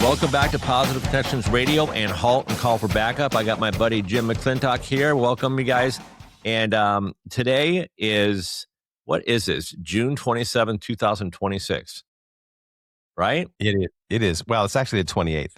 Welcome back to Positive Connections Radio and HALT and Call for Backup. I got my buddy Jim McLintock here. Welcome, you guys. And today is, what is this? June 27, 2026, right? It is. Well, it's actually the 28th.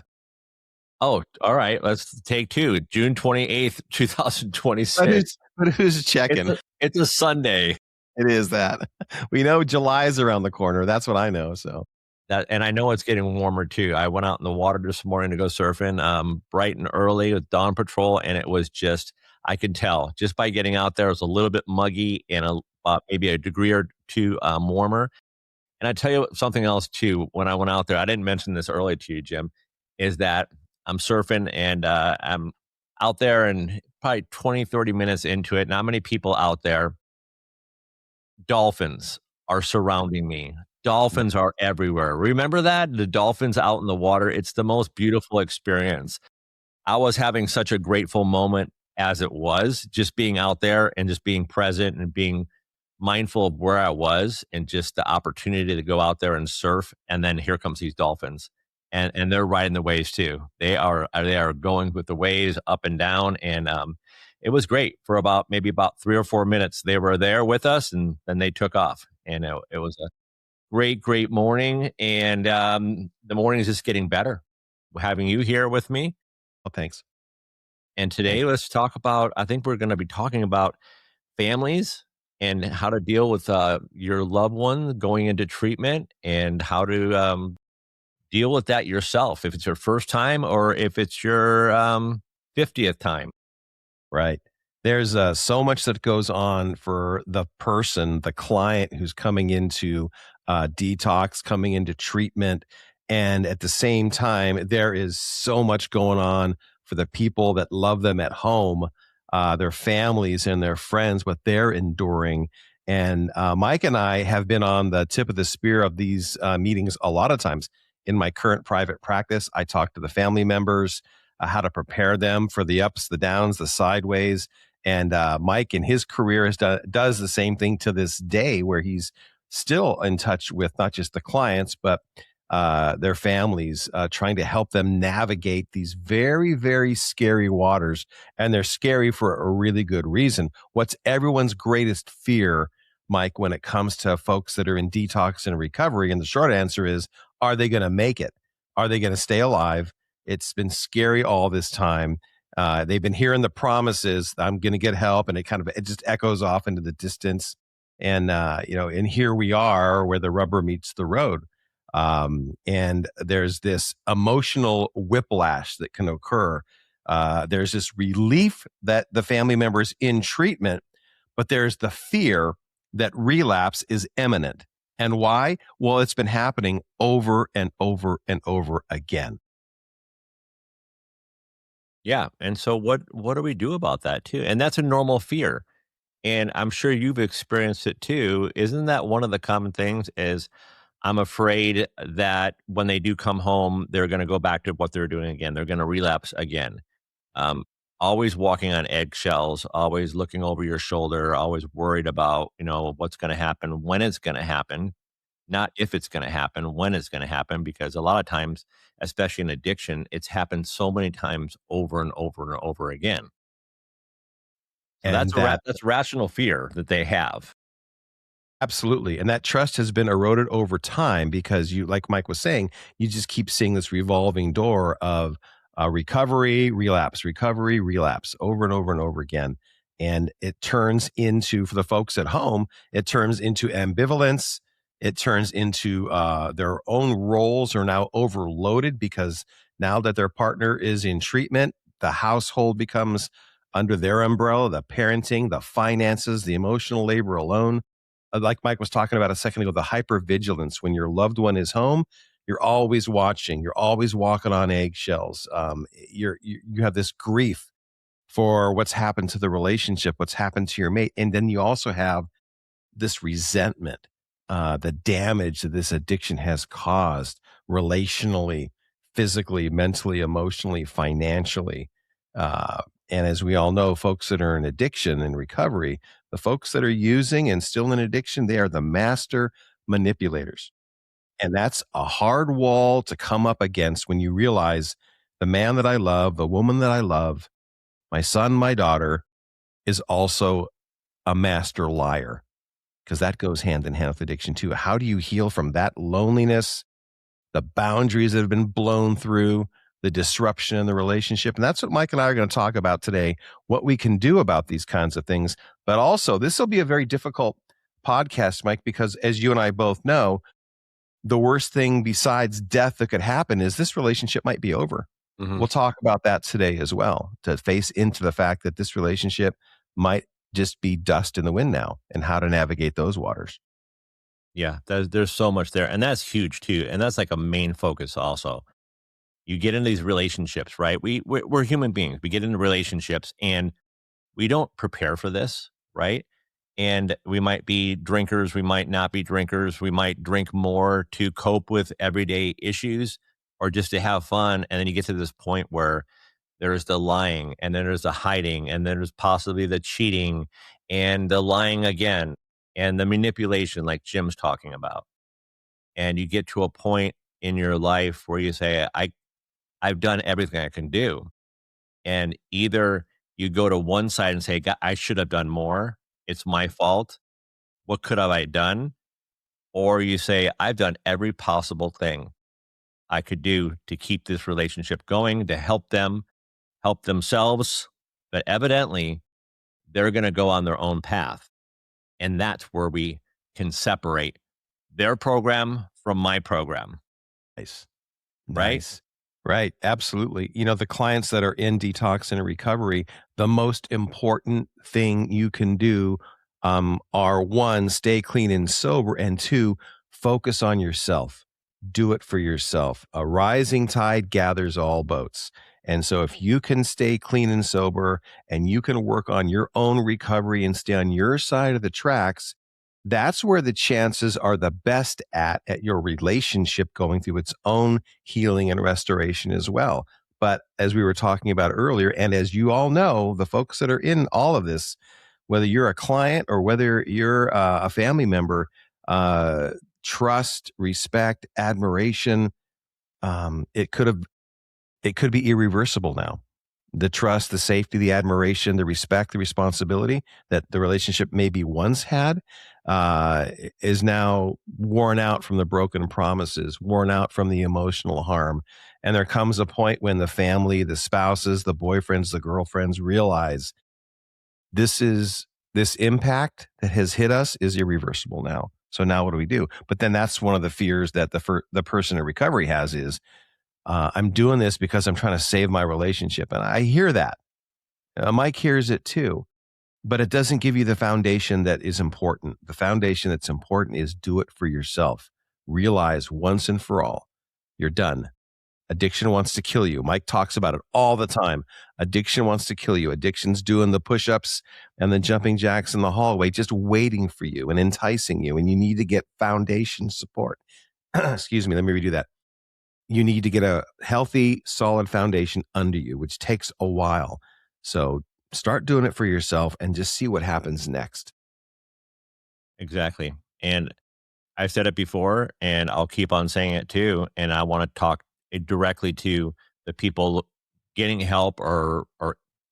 Oh, all right. Let's take two. June 28th, 2026. But who's checking? It's a Sunday. It is that. We know July's around the corner. That's what I know. So And I know it's getting warmer too. I went out in the water this morning to go surfing, bright and early with Dawn Patrol, and it was just, I could tell just by getting out there, it was a little bit muggy and maybe a degree or two warmer. And I tell you something else too, when I went out there, I didn't mention this earlier to you, Jim, is that I'm surfing and I'm out there and probably 20, 30 minutes into it. Not many people out there. Dolphins are surrounding me. Dolphins are everywhere. Remember that? The dolphins out in the water. It's the most beautiful experience. I was having such a grateful moment as it was, just being out there and just being present and being mindful of where I was and just the opportunity to go out there and surf. And then here comes these dolphins. And they're riding the waves too. They are going with the waves up and down. And it was great for maybe about 3 or 4 minutes. They were there with us and then they took off. And it was a great morning. And the morning is just getting better. Having you here with me. Well, thanks. And today let's talk about, I think we're going to be talking about families and how to deal with your loved one going into treatment and how to deal with that yourself, if it's your first time or if it's your 50th time. Right. There's so much that goes on for the person, the client who's coming into detox, coming into treatment. And at the same time, there is so much going on for the people that love them at home, their families and their friends, what they're enduring. And Mike and I have been on the tip of the spear of these meetings a lot of times. In my current private practice, I talk to the family members, how to prepare them for the ups, the downs, the sideways. And Mike in his career does the same thing to this day, where he's still in touch with not just the clients, but their families, trying to help them navigate these very, very scary waters. And they're scary for a really good reason. What's everyone's greatest fear, Mike, when it comes to folks that are in detox and recovery? And the short answer is, are they going to make it? Are they going to stay alive? It's been scary all this time. They've been hearing the promises, I'm going to get help, and it just echoes off into the distance. And, and here we are where the rubber meets the road. And there's this emotional whiplash that can occur. There's this relief that the family member is in treatment, but there's the fear that relapse is imminent. And why? Well, it's been happening over and over and over again. Yeah. And so what do we do about that too? And that's a normal fear. And I'm sure you've experienced it too. Isn't that one of the common things is I'm afraid that when they do come home, they're going to go back to what they're doing again. They're going to relapse again. Always walking on eggshells, always looking over your shoulder, always worried about, what's going to happen, when it's going to happen, not if it's going to happen, when it's going to happen, because a lot of times, especially in addiction, it's happened so many times over and over and over again. So And that's rational fear that they have. Absolutely. And that trust has been eroded over time because you, like Mike was saying, you just keep seeing this revolving door of recovery, relapse, over and over and over again. And it turns into, for the folks at home, it turns into ambivalence. It turns into their own roles are now overloaded because now that their partner is in treatment, the household becomes under their umbrella, the parenting, the finances, the emotional labor alone. Like Mike was talking about a second ago, the hypervigilance. When your loved one is home, you're always watching. You're always walking on eggshells. You have this grief for what's happened to the relationship, what's happened to your mate. And then you also have this resentment, the damage that this addiction has caused relationally, physically, mentally, emotionally, financially. And as we all know, folks that are in addiction and recovery, the folks that are using and still in addiction, they are the master manipulators. And that's a hard wall to come up against when you realize the man that I love, the woman that I love, my son, my daughter, is also a master liar, because that goes hand in hand with addiction too. How do you heal from that loneliness, the boundaries that have been blown through, the disruption in the relationship? And that's what Mike and I are going to talk about today, what we can do about these kinds of things. But also, this will be a very difficult podcast, Mike, because as you and I both know, the worst thing besides death that could happen is this relationship might be over. Mhm. We'll talk about that today as well, to face into the fact that this relationship might just be dust in the wind now, and how to navigate those waters. Yeah, there's so much there, and that's huge too, and that's like a main focus also. You get into these relationships, right? We're human beings. We get into relationships, and we don't prepare for this, right? And we might be drinkers, we might not be drinkers, we might drink more to cope with everyday issues or just to have fun. And then you get to this point where there's the lying, and then there's the hiding, and then there's possibly the cheating and the lying again and the manipulation, like Jim's talking about. And you get to a point in your life where you say, I've done everything I can do. And either you go to one side and say, I should have done more. It's my fault. What could have I done? Or you say, I've done every possible thing I could do to keep this relationship going, to help them, help themselves. But evidently, they're going to go on their own path. And that's where we can separate their program from my program, Nice. right? Nice. Right. Absolutely. You know, the clients that are in detox and recovery, the most important thing you can do are one, stay clean and sober, and two, focus on yourself. Do it for yourself. A rising tide gathers all boats. And so if you can stay clean and sober and you can work on your own recovery and stay on your side of the tracks, that's where the chances are the best at your relationship going through its own healing and restoration as well. But as we were talking about earlier, and as you all know, the folks that are in all of this, whether you're a client or whether you're a family member, uh, trust, respect, admiration, it could be irreversible now. The trust, the safety, the admiration, the respect, the responsibility that the relationship maybe once had is now worn out from the broken promises, worn out from the emotional harm. And there comes a point when the family, the spouses, the boyfriends, the girlfriends realize this impact that has hit us is irreversible now. So now what do we do? But then that's one of the fears that the person in recovery has is, I'm doing this because I'm trying to save my relationship. And I hear that. Mike hears it too, but it doesn't give you the foundation that is important. The foundation that's important is do it for yourself. Realize once and for all, you're done. Addiction wants to kill you. Mike talks about it all the time. Addiction wants to kill you. Addiction's doing the push-ups and the jumping jacks in the hallway, just waiting for you and enticing you. And you need to get foundation support. Excuse me. Let me redo that. You need to get a healthy, solid foundation under you, which takes a while. So start doing it for yourself and just see what happens next. Exactly. And I've said it before, and I'll keep on saying it too. And I want to talk directly to the people getting help or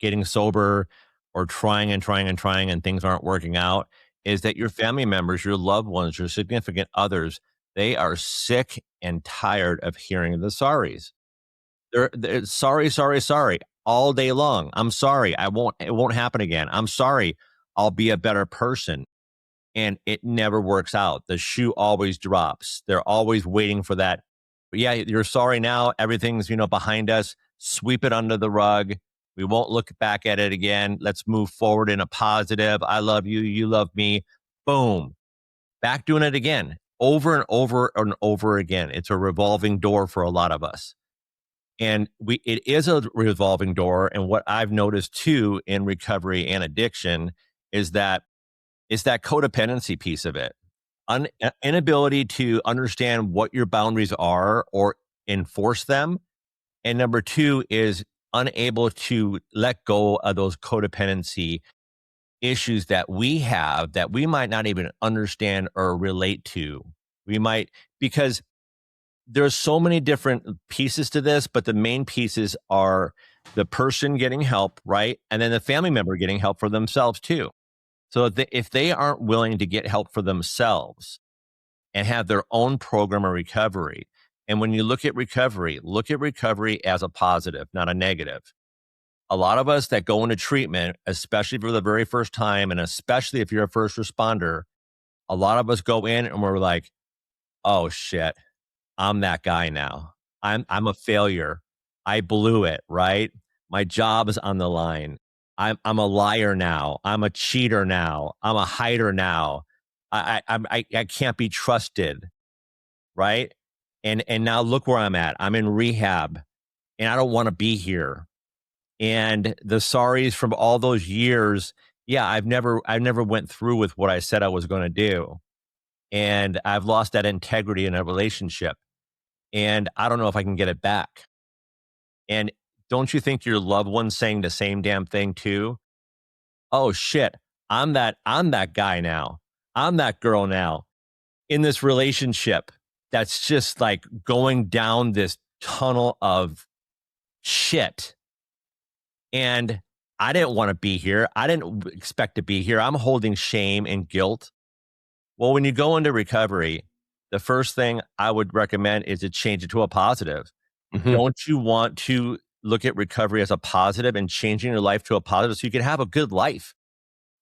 getting sober or trying and trying and trying and things aren't working out. Is that your family members, your loved ones, your significant others, they are sick and tired of hearing the sorries. They're sorry, sorry, sorry all day long. I'm sorry. It won't happen again. I'm sorry. I'll be a better person. And it never works out. The shoe always drops. They're always waiting for that. But yeah, you're sorry now. Everything's, behind us. Sweep it under the rug. We won't look back at it again. Let's move forward in a positive. I love you. You love me. Boom. Back doing it again, over and over and over again. It's a revolving door for a lot of us. And it is a revolving door. And what I've noticed too in recovery and addiction is that it's that codependency piece of it. Inability to understand what your boundaries are or enforce them. And number two is unable to let go of those codependency issues that we have that we might not even understand or relate to. We might, because there's so many different pieces to this, but the main pieces are the person getting help, right? And then the family member getting help for themselves too. So if they aren't willing to get help for themselves and have their own program of recovery, and when you look at recovery as a positive, not a negative. A lot of us that go into treatment, especially for the very first time, and especially if you're a first responder, a lot of us go in and we're like, oh shit, I'm that guy now. I'm a failure. I blew it, right? My job is on the line. I'm a liar now. I'm a cheater now. I'm a hider now. I can't be trusted, right? And now look where I'm at. I'm in rehab and I don't want to be here. And the sorries from all those years, yeah, I've never went through with what I said I was going to do. And I've lost that integrity in a relationship. And I don't know if I can get it back. And don't you think your loved one's saying the same damn thing too? Oh shit, I'm that guy now. I'm that girl now in this relationship that's just like going down this tunnel of shit. And I didn't want to be here. I didn't expect to be here. I'm holding shame and guilt. Well, when you go into recovery, the first thing I would recommend is to change it to a positive. Mm-hmm. Don't you want to look at recovery as a positive and changing your life to a positive so you can have a good life?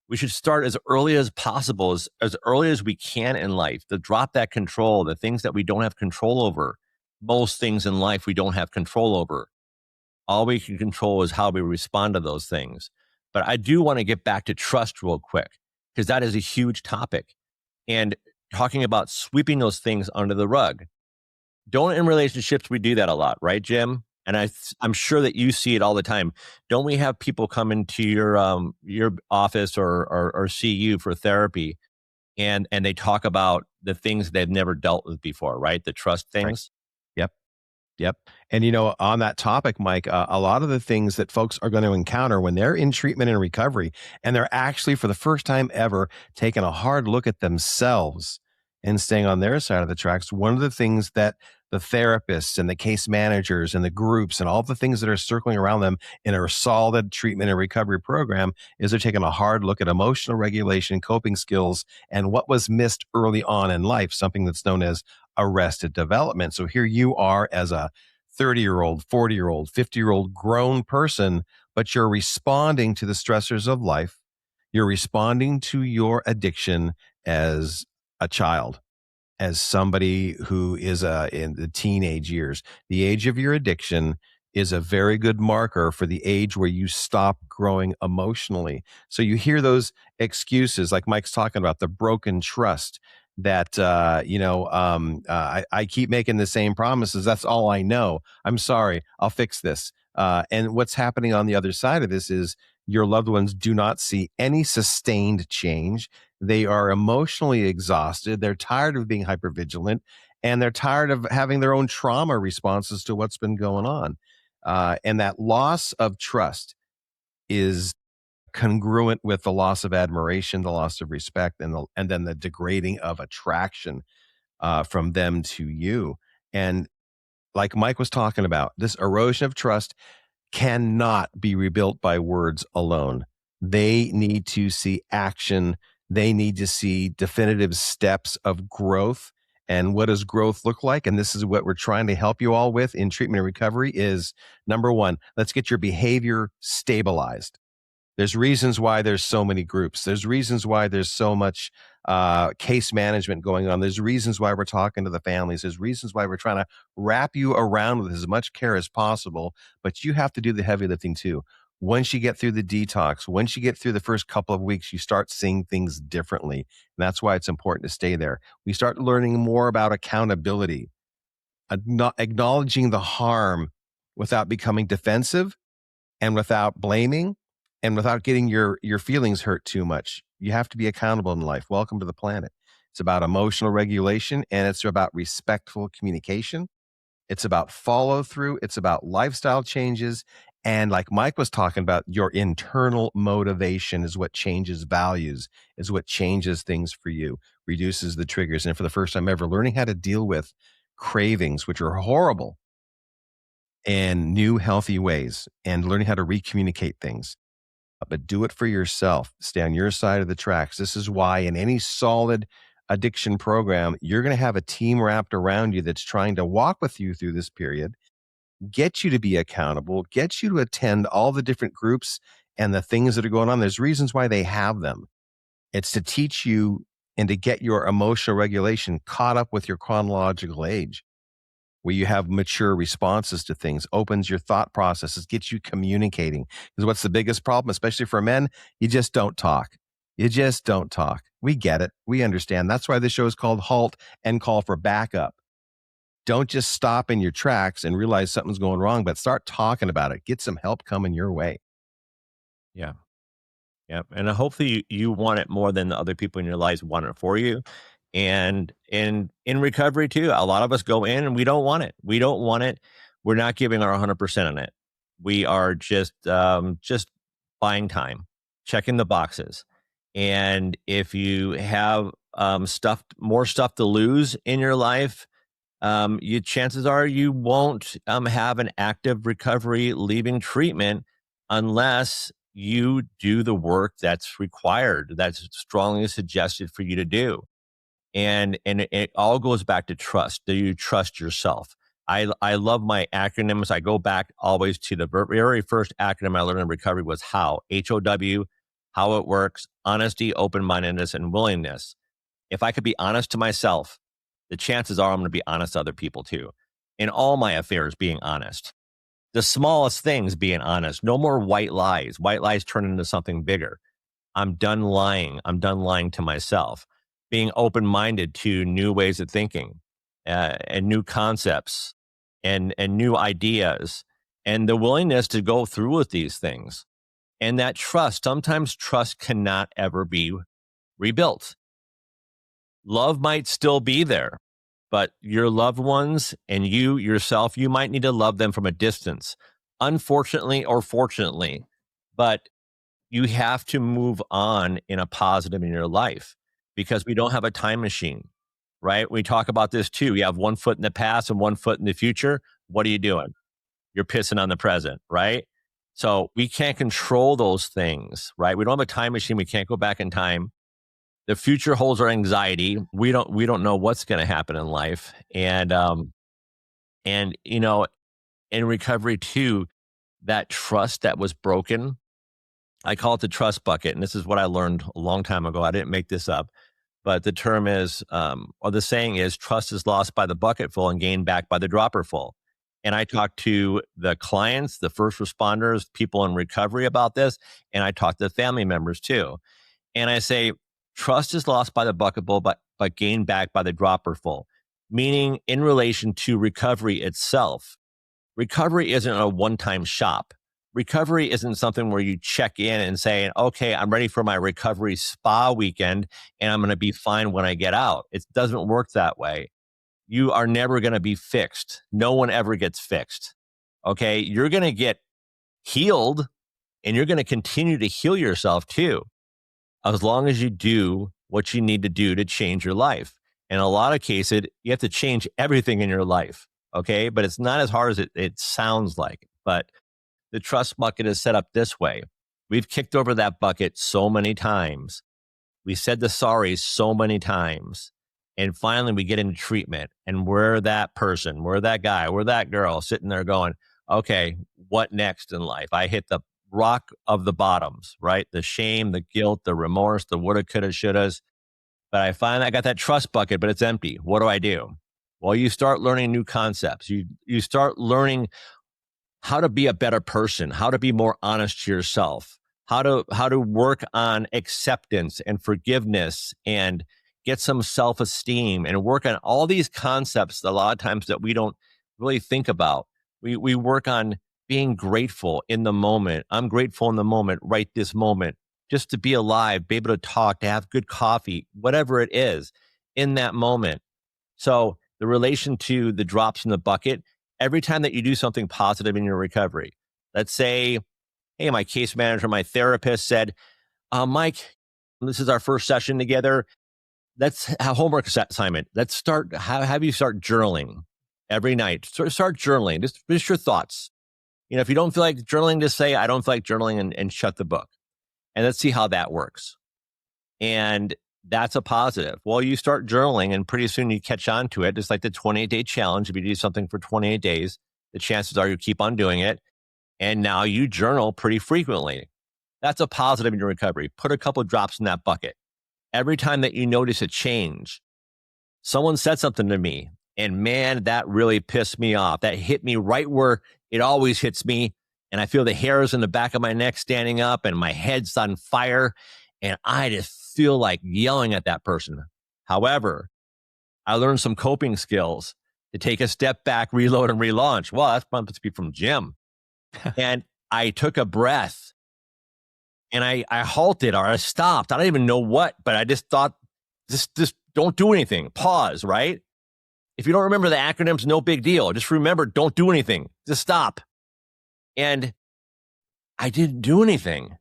We should start as early as possible, as early as we can in life, to drop that control, the things that we don't have control over. Most things in life we don't have control over. All we can control is how we respond to those things. But I do want to get back to trust real quick, because that is a huge topic. And talking about sweeping those things under the rug. Don't in relationships, we do that a lot, right, Jim? And I'm sure that you see it all the time. Don't we have people come into your office or see you for therapy, and they talk about the things they've never dealt with before, right? The trust things. Right. Yep. Yep. And, on that topic, Mike, a lot of the things that folks are going to encounter when they're in treatment and recovery, and they're actually for the first time ever taking a hard look at themselves and staying on their side of the tracks, one of the things that the therapists and the case managers and the groups and all the things that are circling around them in a solid treatment and recovery program is they're taking a hard look at emotional regulation, coping skills, and what was missed early on in life, something that's known as arrested development. So here you are as a 30-year-old, 40-year-old, 50-year-old grown person, but you're responding to the stressors of life. You're responding to your addiction as a child, as somebody who is in the teenage years. The age of your addiction is a very good marker for the age where you stop growing emotionally. So you hear those excuses like Mike's talking about, the broken trust, that I keep making the same promises. That's all I know. I'm sorry. I'll fix this. And what's happening on the other side of this is your loved ones do not see any sustained change. They are emotionally exhausted. They're tired of being hypervigilant, and they're tired of having their own trauma responses to what's been going on. And that loss of trust is congruent with the loss of admiration, the loss of respect, and then the degrading of attraction from them to you. And like Mike was talking about, this erosion of trust cannot be rebuilt by words alone. They need to see action. They need to see definitive steps of growth. And what does growth look like? And this is what we're trying to help you all with in treatment and recovery is, number one, let's get your behavior stabilized. There's reasons why there's so many groups. There's reasons why there's so much case management going on. There's reasons why we're talking to the families. There's reasons why we're trying to wrap you around with as much care as possible. But you have to do the heavy lifting too. Once you get through the detox, once you get through the first couple of weeks, you start seeing things differently. And that's why it's important to stay there. We start learning more about accountability, acknowledging the harm without becoming defensive and without blaming and without getting your feelings hurt too much. You have to be accountable in life. Welcome to the planet. It's about emotional regulation, and it's about respectful communication. It's about follow through. It's about lifestyle changes. And like Mike was talking about, your internal motivation is what changes values, is what changes things for you, reduces the triggers. And for the first time ever, learning how to deal with cravings, which are horrible, and new healthy ways, and learning how to recommunicate things. But do it for yourself. Stay on your side of the tracks. This is why in any solid addiction program, you're going to have a team wrapped around you that's trying to walk with you through this period, get you to be accountable, get you to attend all the different groups and the things that are going on. There's reasons why they have them. It's to teach you and to get your emotional regulation caught up with your chronological age, where you have mature responses to things, opens your thought processes, gets you communicating. Because what's the biggest problem, especially for men? You just don't talk. You just don't talk. We get it. We understand. That's why this show is called HALT and Call for Backup. Don't just stop in your tracks and realize something's going wrong, but start talking about it. Get some help coming your way. Yeah. Yep. And hopefully you want it more than the other people in your lives want it for you. And in recovery too, a lot of us go in and we don't want it. We don't want it. We're not giving our 100% on it. We are just buying time, checking the boxes. And if you have more stuff to lose in your life, chances are you won't have an active recovery leaving treatment unless you do the work that's required, that's strongly suggested for you to do. And it all goes back to trust. Do you trust yourself? I love my acronyms. I go back always to the very first acronym I learned in recovery was HOW, HOW, how it works, honesty, open-mindedness, and willingness. If I could be honest to myself, the chances are I'm going to be honest to other people too. In all my affairs, being honest. The smallest things, being honest. No more white lies. White lies turn into something bigger. I'm done lying. I'm done lying to myself. Being open-minded to new ways of thinking and new concepts and new ideas and the willingness to go through with these things. And that trust, sometimes trust cannot ever be rebuilt. Love might still be there, but your loved ones and you yourself, you might need to love them from a distance, unfortunately or fortunately. But you have to move on in a positive in your life because we don't have a time machine, right? We talk about this too. You have one foot in the past and one foot in the future. What are you doing? You're pissing on the present, right? So we can't control those things, right? We don't have a time machine. We can't go back in time. The future holds our anxiety. We don't know what's going to happen in life. And you know, in recovery too, that trust that was broken, I call it the trust bucket. And this is what I learned a long time ago. I didn't make this up, but the term is, or the saying is, trust is lost by the bucketful and gained back by the dropperful. And I talk to the clients, the first responders, people in recovery about this. And I talk to the family members too. And I say, trust is lost by the bucketful, but gained back by the dropperful, meaning in relation to recovery itself. Recovery isn't a one-time shop. Recovery isn't something where you check in and say, okay, I'm ready for my recovery spa weekend and I'm going to be fine when I get out. It doesn't work that way. You are never going to be fixed. No one ever gets fixed. Okay. You're going to get healed and you're going to continue to heal yourself too, as long as you do what you need to do to change your life. In a lot of cases, you have to change everything in your life. Okay. But it's not as hard as it sounds like. But the trust bucket is set up this way. We've kicked over that bucket so many times. We said the sorry so many times. And finally, we get into treatment and we're that person, we're that guy, we're that girl sitting there going, okay, what next in life? I hit the rock of the bottoms, right? The shame, the guilt, the remorse, the woulda, coulda, shouldas. But I find I got that trust bucket, but it's empty. What do I do? Well, you start learning new concepts. You start learning how to be a better person, how to be more honest to yourself, how to work on acceptance and forgiveness and get some self-esteem and work on all these concepts a lot of times that we don't really think about. We work on being grateful in the moment. I'm grateful in the moment, right this moment, just to be alive, be able to talk, to have good coffee, whatever it is in that moment. So the relation to the drops in the bucket, every time that you do something positive in your recovery, let's say, hey, my case manager, my therapist said, Mike, this is our first session together. That's a homework assignment. Let's have you start journaling every night. Start journaling. Just your thoughts. If you don't feel like journaling, just say, I don't feel like journaling, and shut the book. And let's see how that works. And that's a positive. Well, you start journaling and pretty soon you catch on to it. It's like the 28-day challenge. If you do something for 28 days, the chances are you keep on doing it. And now you journal pretty frequently. That's a positive in your recovery. Put a couple drops in that bucket. Every time that you notice a change, someone said something to me, and man, that really pissed me off. That hit me right where it always hits me. And I feel the hairs in the back of my neck standing up and my head's on fire. And I just feel like yelling at that person. However, I learned some coping skills to take a step back, reload, and relaunch. Well, that's supposed to be from Jim. And I took a breath and I halted, or I stopped. I don't even know what, but I just thought, just don't do anything. Pause, right? If you don't remember the acronyms, no big deal. Just remember, don't do anything. Just stop. And I didn't do anything.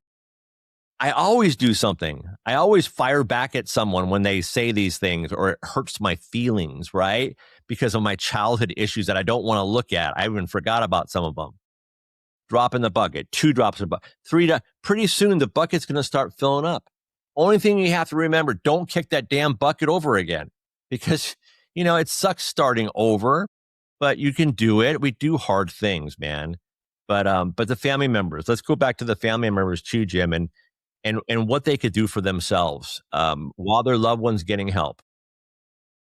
I always do something. I always fire back at someone when they say these things, or it hurts my feelings, right? Because of my childhood issues that I don't want to look at. I even forgot about some of them. Drop in the bucket, 2 drops in the bucket, 3. Pretty soon the bucket's going to start filling up. Only thing you have to remember, don't kick that damn bucket over again, because, it sucks starting over, but you can do it. We do hard things, man. But the family members, let's go back to the family members too, Jim, and what they could do for themselves while their loved one's getting help.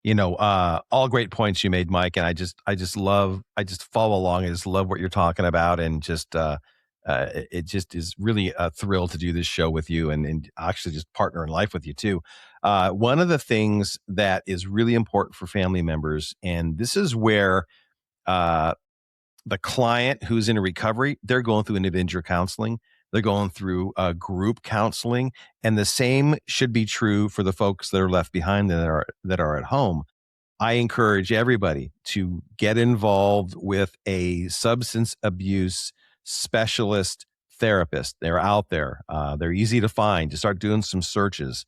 All great points you made, Mike. And I just follow along. I just love what you're talking about. And it just is really a thrill to do this show with you and actually just partner in life with you too. One of the things that is really important for family members, and this is where the client who's in recovery, they're going through individual counseling. They're going through group counseling, and the same should be true for the folks that are left behind that are at home. I encourage everybody to get involved with a substance abuse specialist therapist. They're out there. They're easy to find. Just start doing some searches.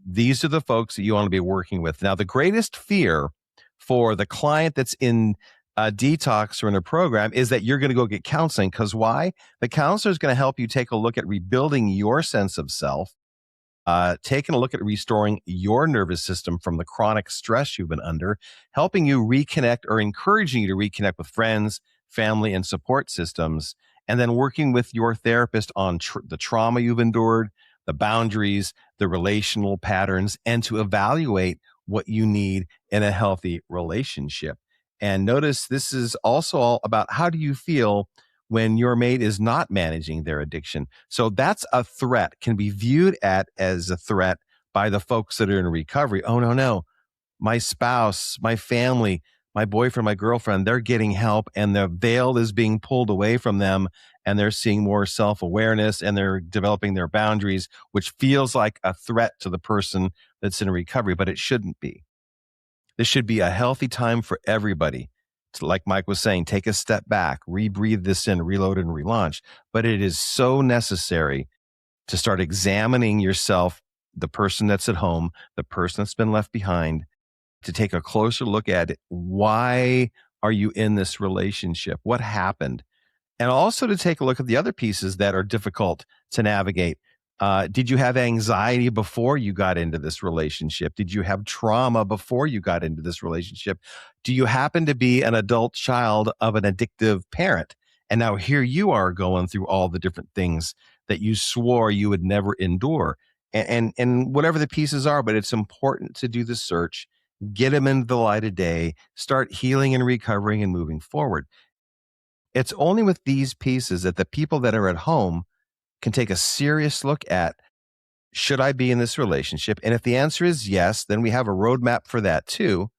These are the folks that you want to be working with. Now, the greatest fear for the client that's in detox or in a program is that you're going to go get counseling. Because why? The counselor is going to help you take a look at rebuilding your sense of self, taking a look at restoring your nervous system from the chronic stress you've been under, helping you reconnect or encouraging you to reconnect with friends, family, and support systems, and then working with your therapist on the trauma you've endured, the boundaries, the relational patterns, and to evaluate what you need in a healthy relationship. And notice this is also all about how do you feel when your mate is not managing their addiction. So that's a threat, can be viewed as a threat by the folks that are in recovery. Oh, no, my spouse, my family, my boyfriend, my girlfriend, they're getting help and the veil is being pulled away from them and they're seeing more self-awareness and they're developing their boundaries, which feels like a threat to the person that's in recovery, but it shouldn't be. This should be a healthy time for everybody. Like Mike was saying, take a step back, rebreathe this in, reload and relaunch. But it is so necessary to start examining yourself, the person that's at home, the person that's been left behind, to take a closer look at it. Why are you in this relationship? What happened? And also to take a look at the other pieces that are difficult to navigate. Did you have anxiety before you got into this relationship? Did you have trauma before you got into this relationship? Do you happen to be an adult child of an addictive parent? And now here you are going through all the different things that you swore you would never endure. And whatever the pieces are, but it's important to do the search, get them into the light of day, start healing and recovering and moving forward. It's only with these pieces that the people that are at home can take a serious look at, should I be in this relationship? And if the answer is yes, then we have a roadmap for that too.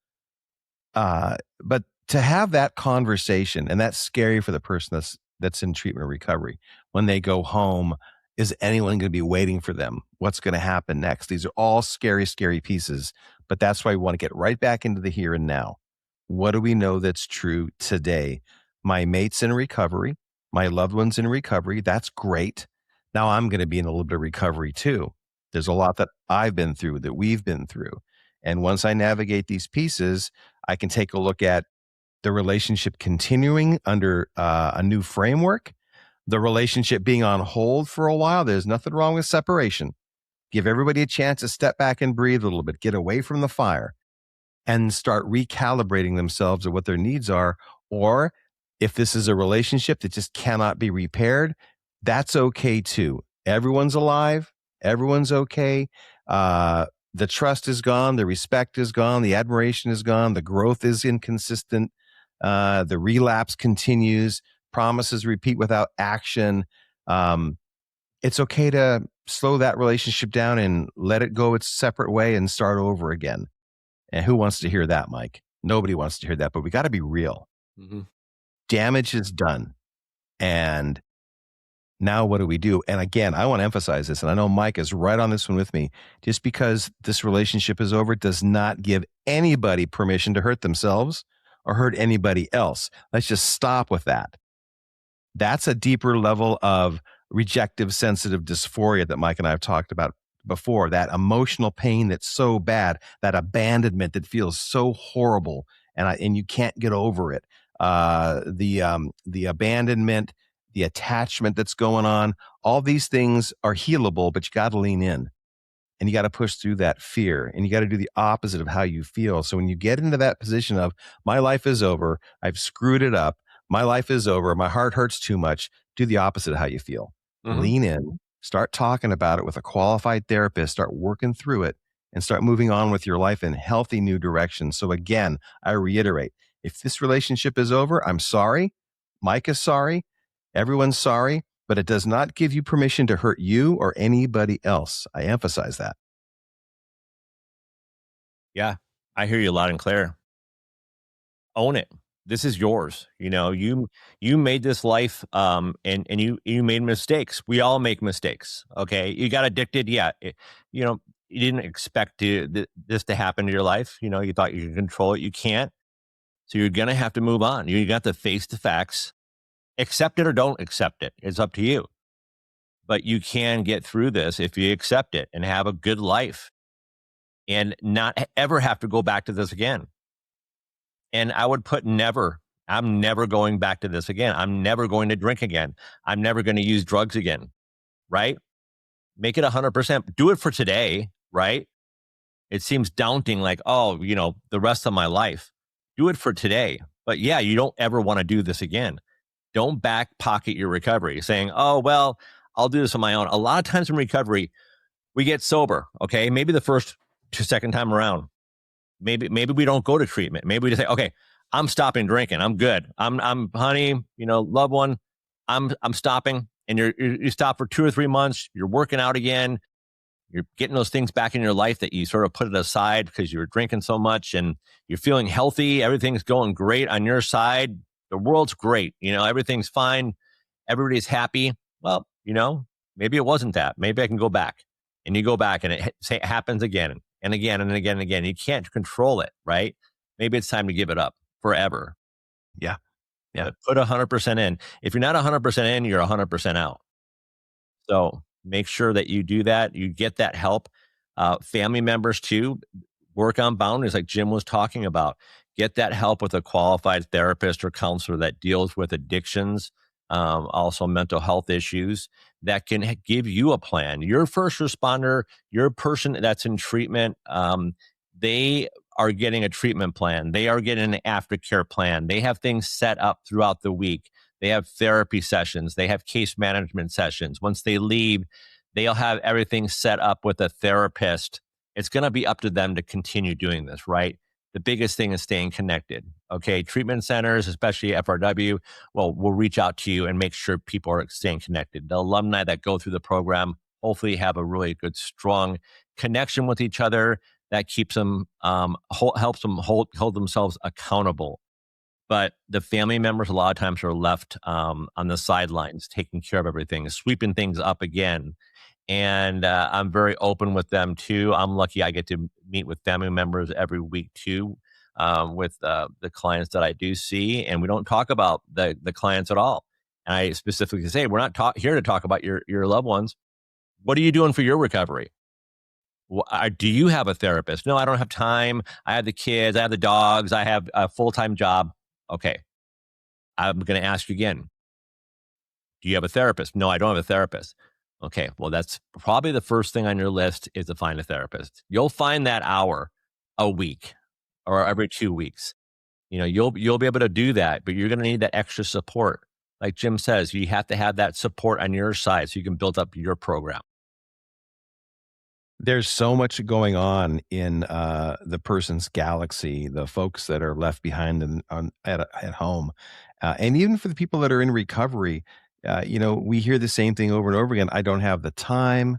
But to have that conversation, and that's scary for the person that's in treatment or recovery. When they go home, is anyone going to be waiting for them? What's going to happen next? These are all scary, scary pieces. But that's why we want to get right back into the here and now. What do we know that's true today? My mate's in recovery. My loved one's in recovery. That's great. Now I'm going to be in a little bit of recovery too. There's a lot that I've been through, that we've been through. And once I navigate these pieces, I can take a look at the relationship continuing under a new framework, the relationship being on hold for a while. There's nothing wrong with separation. Give everybody a chance to step back and breathe a little bit, get away from the fire, and start recalibrating themselves of what their needs are. Or if this is a relationship that just cannot be repaired, that's okay too. Everyone's alive. Everyone's okay. The trust is gone. The respect is gone. The admiration is gone. The growth is inconsistent. The relapse continues. Promises repeat without action. It's okay to slow that relationship down and let it go its separate way and start over again. And who wants to hear that, Mike? Nobody wants to hear that, but we got to be real. Mm-hmm. Damage is done. And now what do we do? And again, I want to emphasize this, and I know Mike is right on this one with me. Just because this relationship is over does not give anybody permission to hurt themselves or hurt anybody else. Let's just stop with that. That's a deeper level of rejective sensitive dysphoria that Mike and I have talked about before, that emotional pain that's so bad, that abandonment that feels so horrible, and you can't get over it. The abandonment, the attachment that's going on, all these things are healable, but you got to lean in and you got to push through that fear, and you got to do the opposite of how you feel. So when you get into that position of my life is over, I've screwed it up, my life is over, my heart hurts too much, do the opposite of how you feel. Mm-hmm. Lean in, start talking about it with a qualified therapist, start working through it, and start moving on with your life in healthy new directions. So again, I reiterate, if this relationship is over, I'm sorry. Mike is sorry. Everyone's sorry, but it does not give you permission to hurt you or anybody else. I emphasize that. Yeah, I hear you loud and clear. Own it. This is yours. You know, you made this life, and you made mistakes. We all make mistakes. Okay. You got addicted. Yeah. You didn't expect this to happen to your life. You thought you could control it. You can't. So you're going to have to move on. You got to face the facts, accept it or don't accept it. It's up to you. But you can get through this if you accept it and have a good life and not ever have to go back to this again. And I would put never. I'm never going back to this again. I'm never going to drink again. I'm never going to use drugs again, right? Make it 100%. Do it for today, right? It seems daunting, like, the rest of my life. Do it for today. But yeah, you don't ever want to do this again. Don't back pocket your recovery saying, oh, well, I'll do this on my own. A lot of times in recovery, we get sober, okay? Maybe the second time around. Maybe we don't go to treatment. Maybe we just say, okay, I'm stopping drinking. I'm good. I'm honey, loved one. I'm stopping. And you stop for 2 or 3 months. You're working out again. You're getting those things back in your life that you sort of put it aside because you were drinking so much, and you're feeling healthy. Everything's going great on your side. The world's great. Everything's fine. Everybody's happy. Well, maybe it wasn't that. Maybe I can go back. And you go back and it happens again and again and again and again. You can't control it, right? Maybe it's time to give it up forever. Yeah. But put 100% in. If you're not 100% in, you're 100% out. So make sure that you do that. You get that help. Family members too, work on boundaries like Jim was talking about. Get that help with a qualified therapist or counselor that deals with addictions, also mental health issues, that can give you a plan. Your first responder, your person that's in treatment, they are getting a treatment plan. They are getting an aftercare plan. They have things set up throughout the week. They have therapy sessions. They have case management sessions. Once they leave, they'll have everything set up with a therapist. It's going to be up to them to continue doing this, right? The biggest thing is staying connected. Okay, treatment centers, especially FRW, we'll reach out to you and make sure people are staying connected. The alumni that go through the program hopefully have a really good, strong connection with each other that keeps them, helps them hold themselves accountable. But the family members a lot of times are left on the sidelines, taking care of everything, sweeping things up again. And I'm very open with them too. I'm lucky I get to meet with family members every week too, with the clients that I do see. And we don't talk about the clients at all. And I specifically say, we're not here to talk about your loved ones. What are you doing for your recovery? Do you have a therapist? No, I don't have time. I have the kids. I have the dogs. I have a full-time job. Okay. I'm going to ask you again. Do you have a therapist? No, I don't have a therapist. Okay. Well, that's probably the first thing on your list is to find a therapist. You'll find that hour a week or every 2 weeks. You'll be able to do that, but you're going to need that extra support. Like Jim says, you have to have that support on your side so you can build up your program. There's so much going on in the person's galaxy, the folks that are left behind at home, and even for the people that are in recovery. We hear the same thing over and over again. I don't have the time.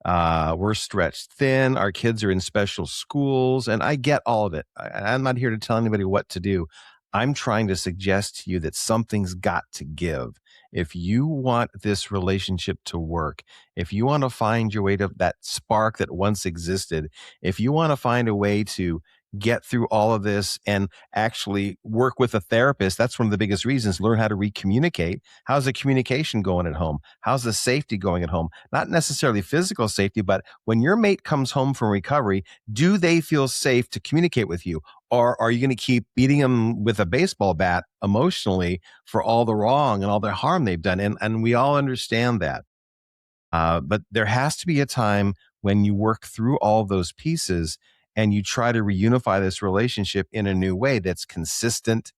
We're stretched thin. Our kids are in special schools, and I get all of it. I'm not here to tell anybody what to do. I'm trying to suggest to you that something's got to give. If you want this relationship to work, if you want to find your way to that spark that once existed, if you want to find a way to get through all of this and actually work with a therapist, that's one of the biggest reasons. Learn how to recommunicate. How's the communication going at home? How's the safety going at home? Not necessarily physical safety, but when your mate comes home from recovery, do they feel safe to communicate with you? Or are you going to keep beating them with a baseball bat emotionally for all the wrong and all the harm they've done? And we all understand that. But there has to be a time when you work through all those pieces and you try to reunify this relationship in a new way that's consistent,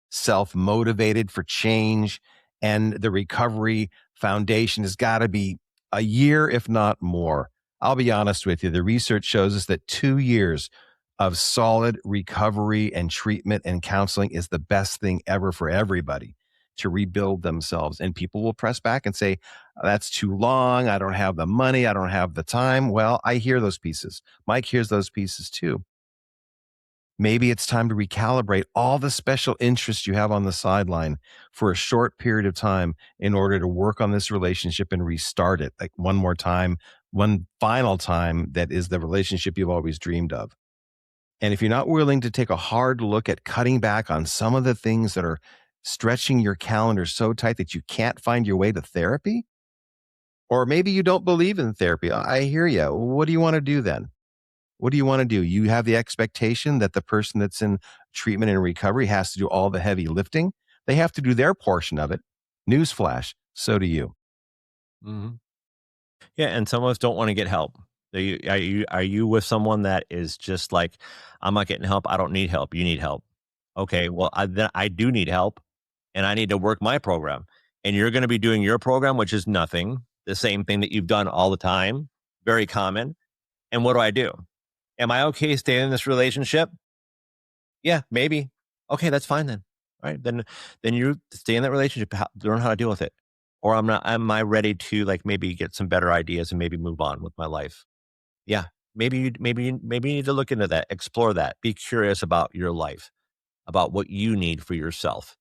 self-motivated for change, and the recovery foundation has got to be a year, if not more. I'll be honest with you. The research shows us that 2 years of solid recovery and treatment and counseling is the best thing ever for everybody to rebuild themselves. And people will press back and say, that's too long. I don't have the money. I don't have the time. Well, I hear those pieces. Mike hears those pieces too. Maybe it's time to recalibrate all the special interests you have on the sideline for a short period of time in order to work on this relationship and restart it like one more time, one final time that is the relationship you've always dreamed of. And if you're not willing to take a hard look at cutting back on some of the things that are stretching your calendar so tight that you can't find your way to therapy, or maybe you don't believe in therapy, I hear you. What do you want to do then? What do you want to do? You have the expectation that the person that's in treatment and recovery has to do all the heavy lifting. They have to do their portion of it. Newsflash, so do you. Mm-hmm. Yeah, and some of us don't want to get help. Are you with someone that is just like, I'm not getting help. I don't need help. You need help. Okay, well, then I do need help, and I need to work my program. And you're going to be doing your program, which is nothing, the same thing that you've done all the time, very common. And what do? Am I okay staying in this relationship? Yeah, maybe. Okay, that's fine then. All right, then you stay in that relationship, learn how to deal with it. Or am I ready to like maybe get some better ideas and maybe move on with my life? Yeah, maybe you need to look into that, explore that, be curious about your life, about what you need for yourself.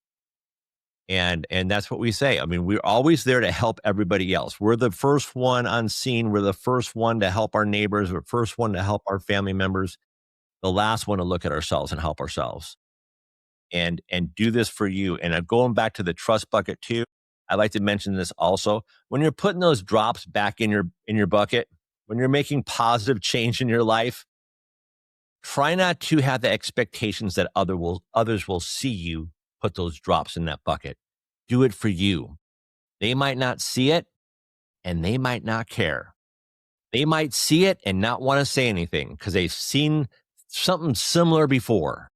And that's what we say. I mean, we're always there to help everybody else. We're the first one on scene. We're the first one to help our neighbors. We're the first one to help our family members. The last one to look at ourselves and help ourselves. And do this for you. And going back to the trust bucket too, I like to mention this also. When you're putting those drops back in your bucket, when you're making positive change in your life, try not to have the expectations that others will see you put those drops in that bucket. Do it for you. They might not see it and they might not care. They might see it and not want to say anything because they've seen something similar before.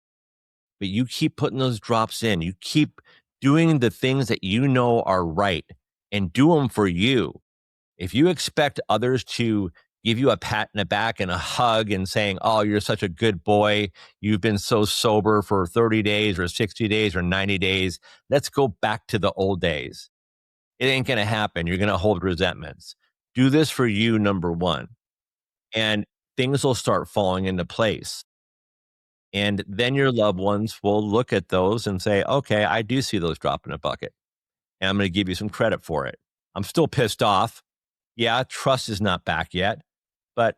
But you keep putting those drops in. You keep doing the things that you know are right and do them for you. If you expect others to give you a pat in the back and a hug and saying, oh, you're such a good boy. You've been so sober for 30 days or 60 days or 90 days. Let's go back to the old days. It ain't going to happen. You're going to hold resentments. Do this for you, number one. And things will start falling into place. And then your loved ones will look at those and say, okay, I do see those drop in a bucket. And I'm going to give you some credit for it. I'm still pissed off. Yeah, trust is not back yet, but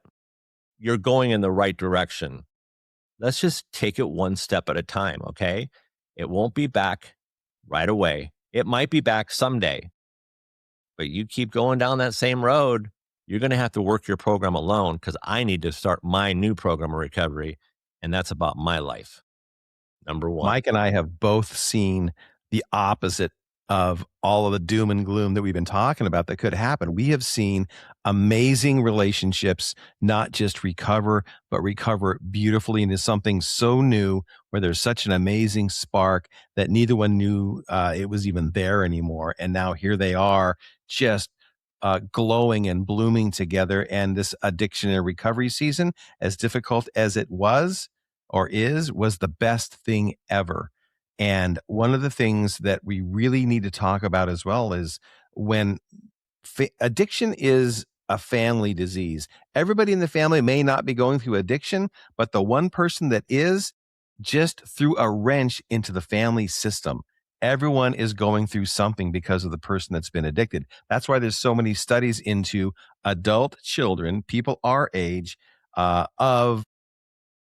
you're going in the right direction. Let's just take it one step at a time, okay? It won't be back right away. It might be back someday, but you keep going down that same road, you're going to have to work your program alone because I need to start my new program of recovery. And that's about my life. Number one. Mike and I have both seen the opposite of all of the doom and gloom that we've been talking about that could happen. We have seen amazing relationships not just recover, but recover beautifully into something so new where there's such an amazing spark that neither one knew it was even there anymore. And now here they are, just glowing and blooming together. And this addiction and recovery season, as difficult as it was or is, was the best thing ever. And one of the things that we really need to talk about as well is when addiction is a family disease. Everybody in the family may not be going through addiction, but the one person that is just threw a wrench into the family system. Everyone is going through something because of the person that's been addicted. That's why there's so many studies into adult children, people our age, of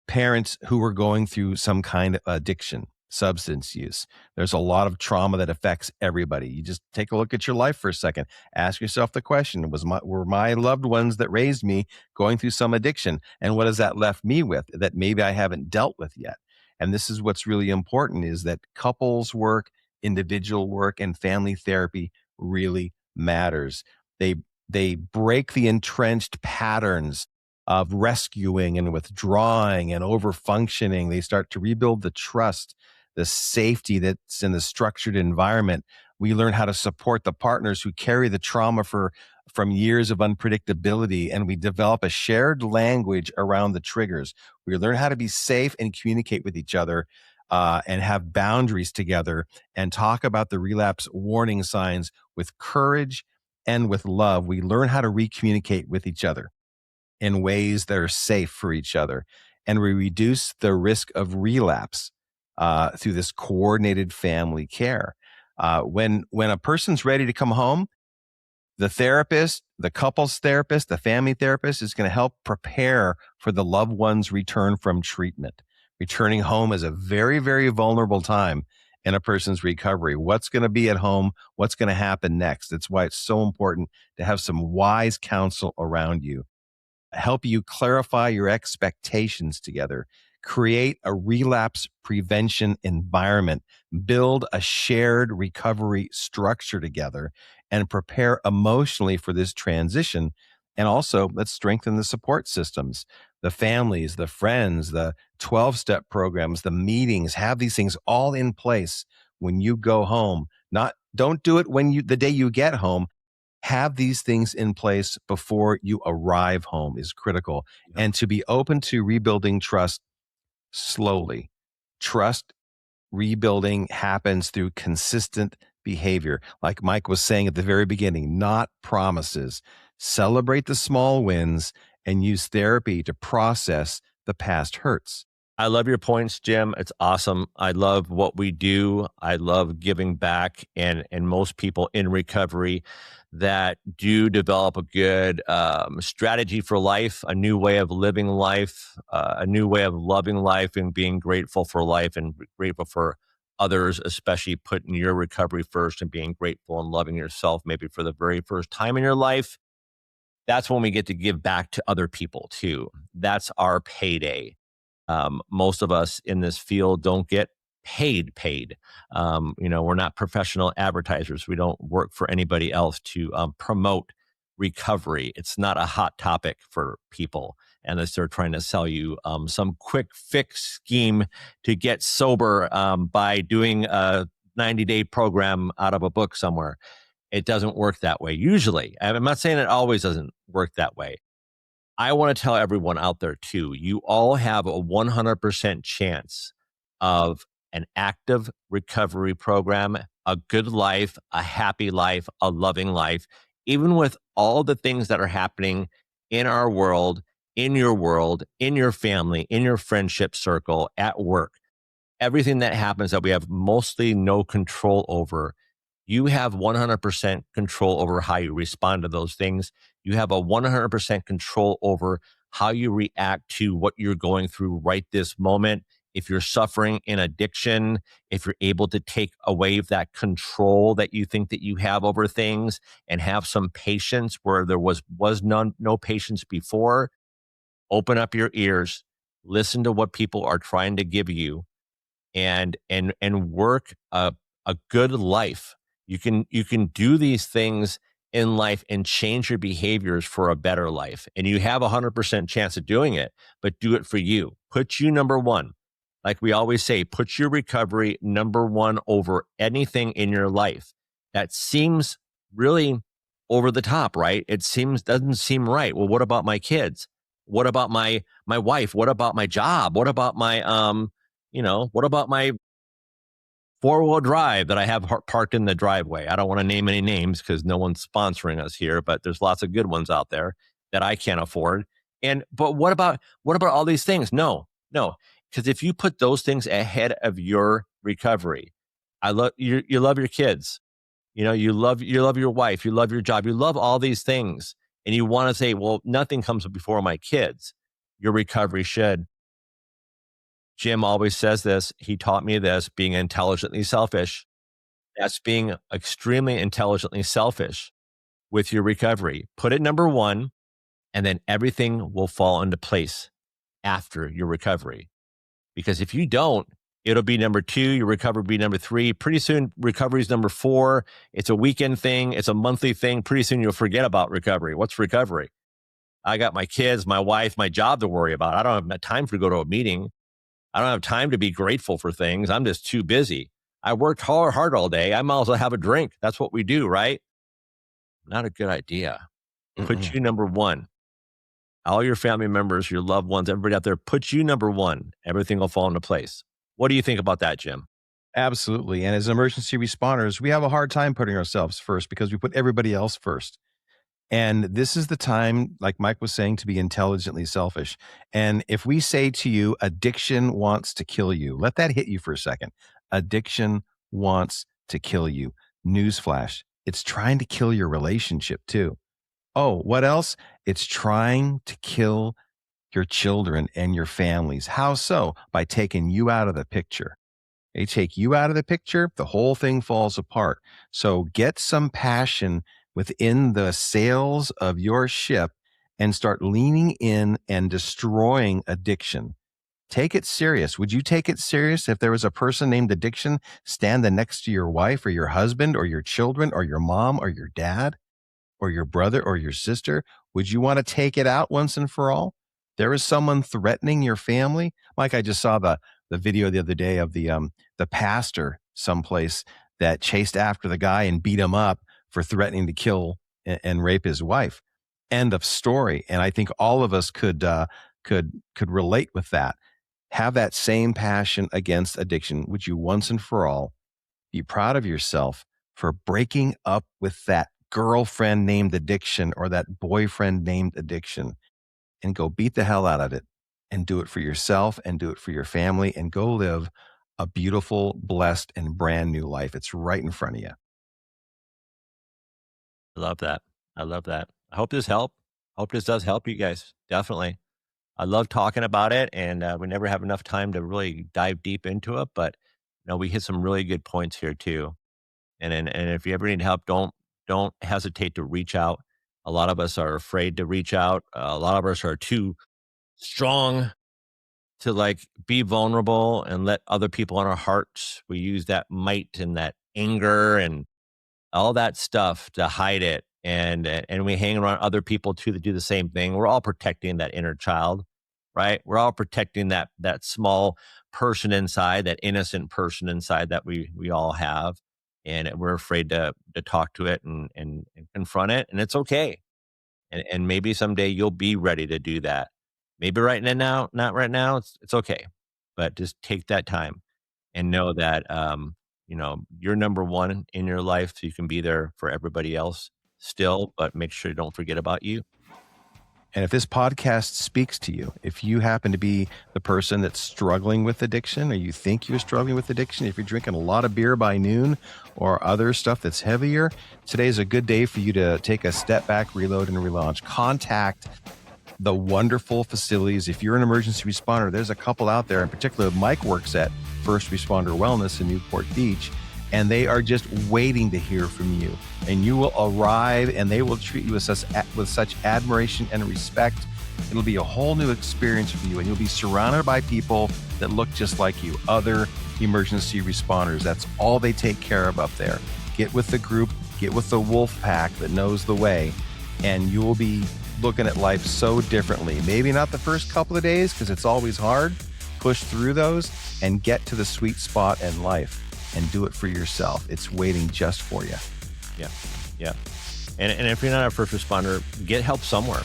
parents who are going through some kind of addiction, substance use. There's a lot of trauma that affects everybody. You just take a look at your life for a second. Ask yourself the question, were my loved ones that raised me going through some addiction? And what has that left me with that maybe I haven't dealt with yet? And this is what's really important, is that couples work, individual work, and family therapy really matters. They break the entrenched patterns of rescuing and withdrawing and overfunctioning. They start to rebuild the trust, the safety that's in the structured environment. We learn how to support the partners who carry the trauma from years of unpredictability, and we develop a shared language around the triggers. We learn how to be safe and communicate with each other, and have boundaries together, and talk about the relapse warning signs with courage and with love. We learn how to recommunicate with each other in ways that are safe for each other. And we reduce the risk of relapse through this coordinated family care. When a person's ready to come home, the therapist, the couples therapist, the family therapist is going to help prepare for the loved one's return from treatment. Returning home is a very, very vulnerable time in a person's recovery. What's going to be at home? What's going to happen next? That's why it's so important to have some wise counsel around you. Help you clarify your expectations together, create a relapse prevention environment, build a shared recovery structure together, and prepare emotionally for this transition. And also, let's strengthen the support systems, the families, the friends, the 12-step programs, the meetings. Have these things all in place when you go home. Don't do it the day you get home. Have these things in place before you arrive home is critical. Yeah. And to be open to rebuilding trust slowly. Trust rebuilding happens through consistent behavior. Like Mike was saying at the very beginning, not promises. Celebrate the small wins and use therapy to process the past hurts. I love your points, Jim. It's awesome. I love what we do. I love giving back, and most people in recovery that do develop a good strategy for life, a new way of living life, a new way of loving life, and being grateful for life and grateful for others, especially putting your recovery first and being grateful and loving yourself maybe for the very first time in your life. That's when we get to give back to other people too. That's our payday. Most of us in this field don't get paid. We're not professional advertisers. We don't work for anybody else to promote recovery. It's not a hot topic for people unless they're trying to sell you some quick fix scheme to get sober by doing a 90-day program out of a book somewhere. It doesn't work that way usually. I'm not saying it always doesn't work that way. I want to tell everyone out there too, you all have a 100% chance of an active recovery program, a good life, a happy life, a loving life, even with all the things that are happening in our world, in your family, in your friendship circle, at work. Everything that happens that we have mostly no control over, you have 100% control over how you respond to those things. You have a 100% control over how you react to what you're going through right this moment. if you're suffering in addiction, if you're able to take away that control that you think that you have over things and have some patience where there was no patience before, open up your ears, listen to what people are trying to give you, and work a good life. You can do these things in life and change your behaviors for a better life. And you have 100% chance of doing it, but do it for you. Put you number one. Like we always say, put your recovery number one over anything in your life. That seems really over the top, right? Doesn't seem right. Well, what about my kids? What about my wife? What about my job? What about my what about my four-wheel drive that I have parked in the driveway? I don't want to name any names because no one's sponsoring us here, but there's lots of good ones out there that I can't afford. But what about all these things? No, because if you put those things ahead of your recovery, you love your kids, you love your wife, you love your job, you love all these things, and you want to say, well, nothing comes before my kids. Your recovery should. Jim always says this. He taught me this, being intelligently selfish. That's being extremely intelligently selfish with your recovery. Put it number one, and then everything will fall into place after your recovery. Because if you don't, it'll be number two, your recovery will be number three. Pretty soon, recovery is number four. It's a weekend thing. It's a monthly thing. Pretty soon, you'll forget about recovery. What's recovery? I got my kids, my wife, my job to worry about. I don't have time to go to a meeting. I don't have time to be grateful for things. I'm just too busy. I worked hard all day. I might as well have a drink. That's what we do, right? Not a good idea. Put you number one. All your family members, your loved ones, everybody out there, put you number one. Everything will fall into place. What do you think about that, Jim? Absolutely. And as emergency responders, we have a hard time putting ourselves first because we put everybody else first. And this is the time, like Mike was saying, to be intelligently selfish. And if we say to you, addiction wants to kill you, let that hit you for a second. Addiction wants to kill you. Newsflash, it's trying to kill your relationship too. Oh, what else? It's trying to kill your children and your families. How so? By taking you out of the picture. They take you out of the picture, the whole thing falls apart. So get some passion within the sails of your ship and start leaning in and destroying addiction. Take it serious. Would you take it serious if there was a person named addiction standing next to your wife or your husband or your children or your mom or your dad or your brother or your sister? Would you want to take it out once and for all? There is someone threatening your family. Mike, I just saw the video the other day of the pastor someplace that chased after the guy and beat him up for threatening to kill and rape his wife. End of story. And I think all of us could relate with that. Have that same passion against addiction. Would you once and for all be proud of yourself for breaking up with that girlfriend named addiction or that boyfriend named addiction, and go beat the hell out of it and do it for yourself and do it for your family and go live a beautiful, blessed, and brand new life. It's right in front of you. I love that. I hope this helped. I hope this does help you guys. Definitely. I love talking about it, and we never have enough time to really dive deep into it, but we hit some really good points here too. And if you ever need help, don't hesitate to reach out. A lot of us are afraid to reach out. A lot of us are too strong to be vulnerable and let other people in our hearts. We use that might and that anger and all that stuff to hide it. And we hang around other people too that do the same thing. We're all protecting that inner child, right? We're all protecting that small person inside, that innocent person inside that we all have. And we're afraid to talk to it and confront it. And it's okay. And maybe someday you'll be ready to do that. Maybe right now, not right now. It's okay. But just take that time and know that, you're number one in your life, so you can be there for everybody else still, but make sure you don't forget about you. And if this podcast speaks to you, if you happen to be the person that's struggling with addiction, or you think you're struggling with addiction, if you're drinking a lot of beer by noon or other stuff that's heavier, today's a good day for you to take a step back, reload, and relaunch. Contact the wonderful facilities. If you're an emergency responder, there's a couple out there, in particular, Mike works at First Responder Wellness in Newport Beach, and they are just waiting to hear from you. And you will arrive and they will treat you with such admiration and respect. It'll be a whole new experience for you, and you'll be surrounded by people that look just like you, other emergency responders. That's all they take care of up there. Get with the group, get with the wolf pack that knows the way, and you will be looking at life so differently. Maybe not the first couple of days, because it's always hard. Push through those and get to the sweet spot in life and do it for yourself. It's waiting just for you. Yeah. And if you're not a first responder, get help somewhere.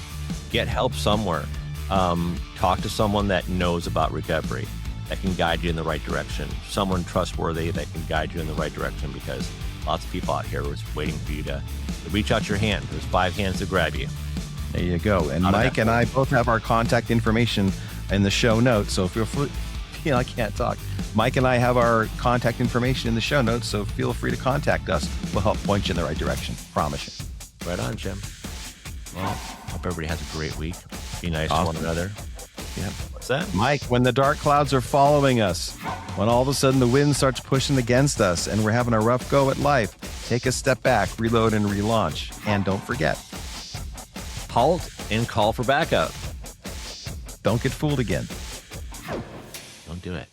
Get help somewhere. Talk to someone that knows about recovery, that can guide you in the right direction. Someone trustworthy that can guide you in the right direction, because lots of people out here are waiting for you to reach out your hand. There's 5 hands to grab you. There you go. And Mike and I both have our contact information in the show notes. So feel free, I can't talk. Mike and I have our contact information in the show notes. So feel free to contact us. We'll help point you in the right direction. Promise you. Right on, Jim. Well, hope everybody has a great week. Be nice to one another. Yeah. What's that? Mike, when the dark clouds are following us, when all of a sudden the wind starts pushing against us and we're having a rough go at life, take a step back, reload and relaunch. And don't forget, HALT and call for backup. Don't get fooled again. Don't do it.